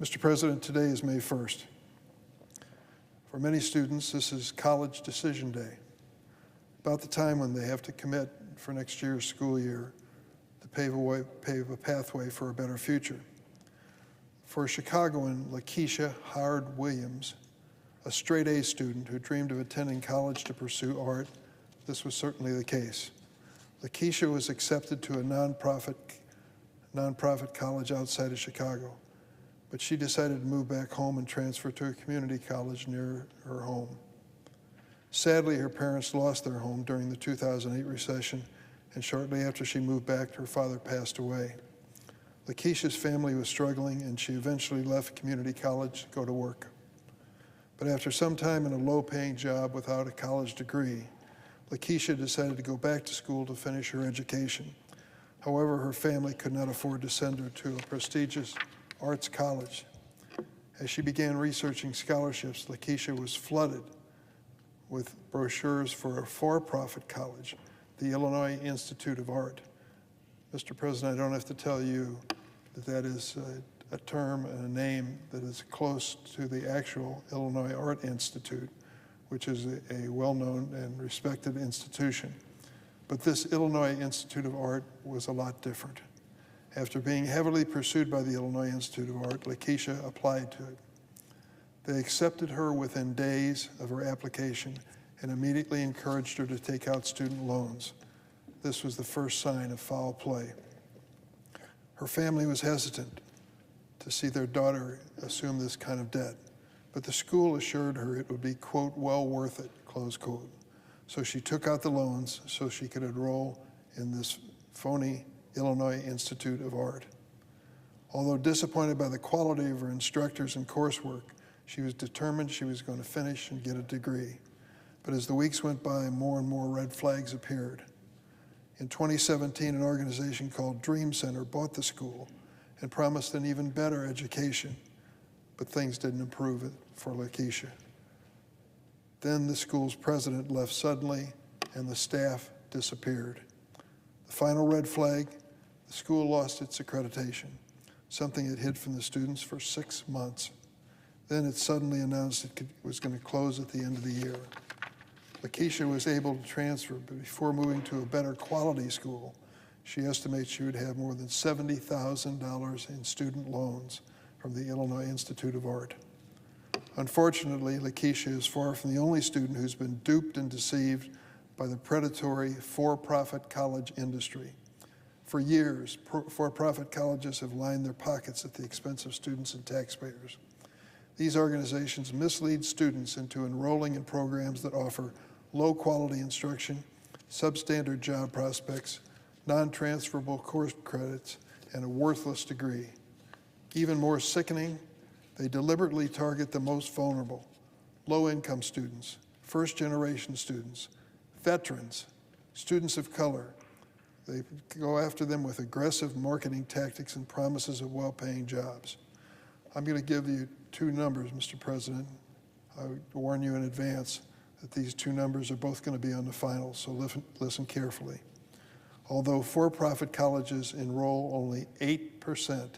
Mr. President, today is May 1st. For many students, this is college decision day, about the time when they have to commit for next year's school year to pave a pathway for a better future. For Chicagoan Lakeisha Howard Williams, a straight-A student who dreamed of attending college to pursue art, this was certainly the case. Lakeisha was accepted to a nonprofit college outside of Chicago, but she decided to move back home and transfer to a community college near her home. Sadly, her parents lost their home during the 2008 recession, and shortly after she moved back, her father passed away. Lakeisha's family was struggling, and she eventually left community college to go to work. But after some time in a low-paying job without a college degree, Lakeisha decided to go back to school to finish her education. However, her family could not afford to send her to a prestigious arts college. As she began researching scholarships, Lakeisha was flooded with brochures for a for-profit college, the Illinois Institute of Art. Mr. President, I don't have to tell you that that is a term and a name that is close to the actual Illinois Art Institute, which is a well-known and respected institution. But this Illinois Institute of Art was a lot different. After being heavily pursued by the Illinois Institute of Art, Lakeisha applied to it. They accepted her within days of her application and immediately encouraged her to take out student loans. This was the first sign of foul play. Her family was hesitant to see their daughter assume this kind of debt, but the school assured her it would be, quote, well worth it, close quote. So she took out the loans so she could enroll in this phony Illinois Institute of Art. Although disappointed by the quality of her instructors and coursework, she was determined she was going to finish and get a degree. But as the weeks went by, more and more red flags appeared. In 2017, an organization called Dream Center bought the school and promised an even better education, but things didn't improve for Lakeisha. Then the school's president left suddenly and the staff disappeared. The final red flag, the school lost its accreditation, something it hid from the students for 6 months. Then it suddenly announced it was going to close at the end of the year. Lakeisha was able to transfer, but before moving to a better quality school, she estimates she would have more than $70,000 in student loans from the Illinois Institute of Art. Unfortunately, Lakeisha is far from the only student who's been duped and deceived by the predatory for-profit college industry. For years, for-profit colleges have lined their pockets at the expense of students and taxpayers. These organizations mislead students into enrolling in programs that offer low-quality instruction, substandard job prospects, non-transferable course credits, and a worthless degree. Even more sickening, they deliberately target the most vulnerable, low-income students, first-generation students, veterans, students of color. They go after them with aggressive marketing tactics and promises of well-paying jobs. I'm going to give you two numbers, Mr. President. I warn you in advance that these two numbers are both going to be on the final, so listen carefully. Although for-profit colleges enroll only 8%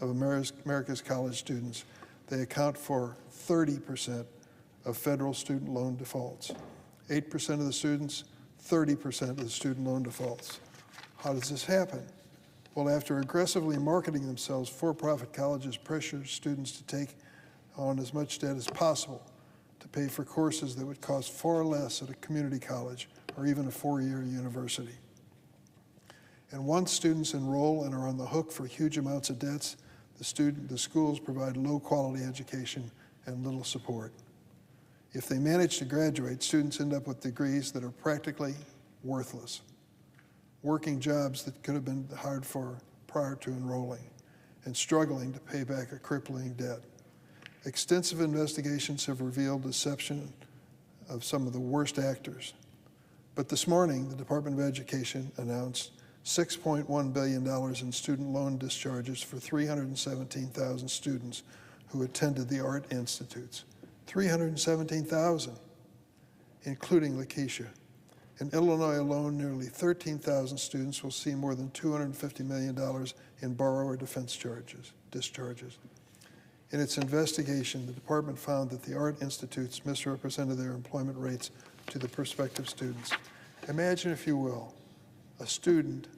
of America's college students, they account for 30% of federal student loan defaults. 8% of the students, 30% of the student loan defaults. How does this happen? Well, after aggressively marketing themselves, for-profit colleges pressure students to take on as much debt as possible to pay for courses that would cost far less at a community college or even a four-year university. And once students enroll and are on the hook for huge amounts of debts, the schools provide low-quality education and little support. If they manage to graduate, students end up with degrees that are practically worthless, working jobs that could have been hired for prior to enrolling, and struggling to pay back a crippling debt. Extensive investigations have revealed deception of some of the worst actors. But this morning, the Department of Education announced $6.1 billion in student loan discharges for 317,000 students who attended the art institutes. 317,000, including Lakeisha. In Illinois alone, nearly 13,000 students will see more than $250 million in borrower defense discharges. In its investigation, the department found that the art institutes misrepresented their employment rates to the prospective students. Imagine, if you will, a student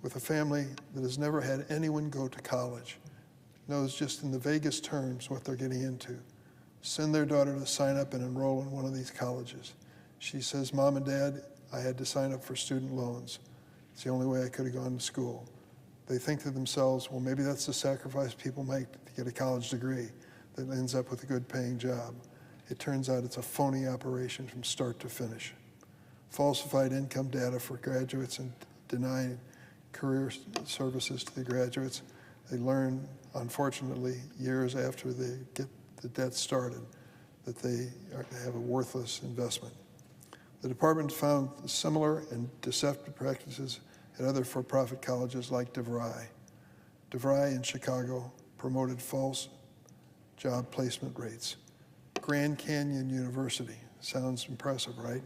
with a family that has never had anyone go to college, knows just in the vaguest terms what they're getting into. Send their daughter to sign up and enroll in one of these colleges. She says, Mom and Dad, I had to sign up for student loans. It's the only way I could have gone to school. They think to themselves, well, maybe that's the sacrifice people make to get a college degree that ends up with a good paying job. It turns out it's a phony operation from start to finish. Falsified income data for graduates and denying career services to the graduates. They learn, unfortunately, years after they get the debt started, that they have a worthless investment. The department found similar and deceptive practices at other for-profit colleges like DeVry. DeVry in Chicago promoted false job placement rates. Grand Canyon University, sounds impressive, right?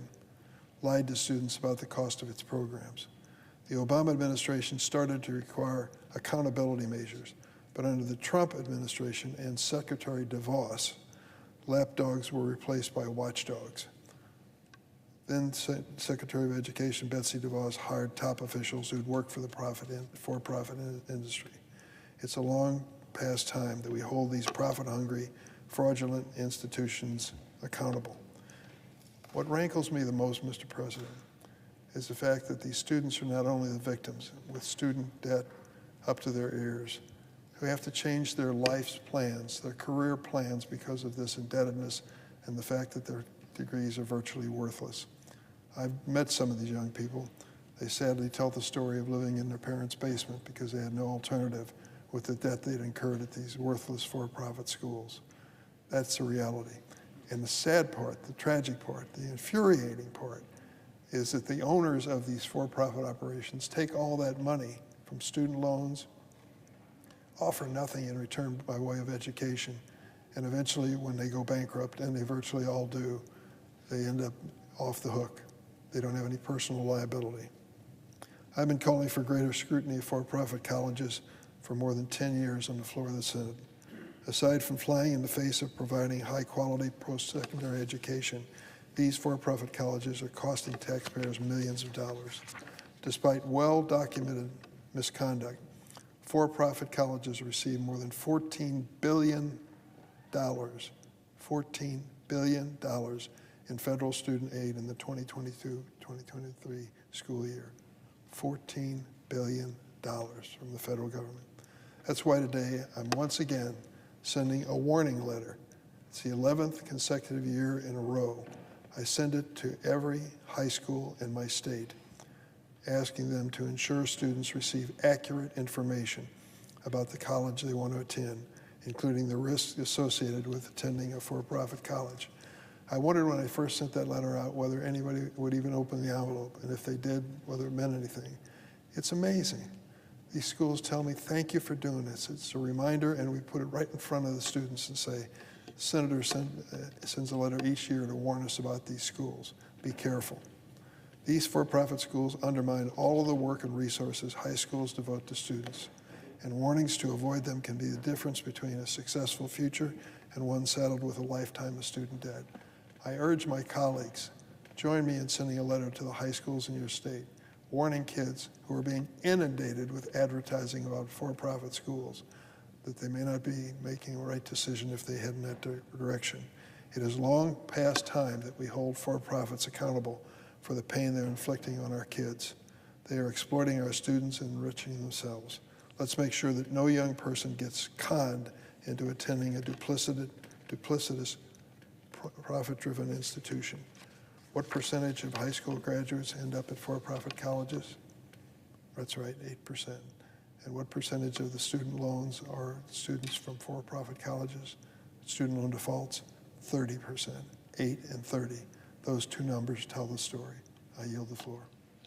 Lied to students about the cost of its programs. The Obama administration started to require accountability measures, but under the Trump administration and Secretary DeVos, lapdogs were replaced by watchdogs. Then Secretary of Education Betsy DeVos hired top officials who'd worked for the for-profit industry. It's a long past time that we hold these profit-hungry, fraudulent institutions accountable. What rankles me the most, Mr. President, is the fact that these students are not only the victims with student debt up to their ears, who have to change their life's plans, their career plans because of this indebtedness and the fact that their degrees are virtually worthless. I've met some of these young people. They sadly tell the story of living in their parents' basement because they had no alternative with the debt they'd incurred at these worthless for-profit schools. That's the reality. And the sad part, the tragic part, the infuriating part, is that the owners of these for-profit operations take all that money from student loans, offer nothing in return by way of education, and eventually when they go bankrupt, and they virtually all do, they end up off the hook. They don't have any personal liability. I've been calling for greater scrutiny of for-profit colleges for more than 10 years on the floor of the Senate. Aside from flying in the face of providing high-quality post-secondary education, these for-profit colleges are costing taxpayers millions of dollars. Despite well-documented misconduct, for-profit colleges receive more than $14 billion, $14 billion in federal student aid in the 2022-2023 school year. $14 billion from the federal government. That's why today I'm once again sending a warning letter. It's the 11th consecutive year in a row. I send it to every high school in my state, asking them to ensure students receive accurate information about the college they want to attend, including the risks associated with attending a for-profit college. I wondered when I first sent that letter out whether anybody would even open the envelope, and if they did, whether it meant anything. It's amazing. These schools tell me, thank you for doing this. It's a reminder, and we put it right in front of the students and say, Senator sends a letter each year to warn us about these schools. Be careful. These for-profit schools undermine all of the work and resources high schools devote to students, and warnings to avoid them can be the difference between a successful future and one saddled with a lifetime of student debt. I urge my colleagues, join me in sending a letter to the high schools in your state, warning kids who are being inundated with advertising about for-profit schools that they may not be making the right decision if they head in that direction. It is long past time that we hold for-profits accountable for the pain they're inflicting on our kids. They are exploiting our students and enriching themselves. Let's make sure that no young person gets conned into attending a duplicitous profit-driven institution. What percentage of high school graduates end up at for-profit colleges? That's right, 8%. And what percentage of the student loans are students from for-profit colleges? Student loan defaults? 30%, 8 and 30. Those two numbers tell the story. I yield the floor.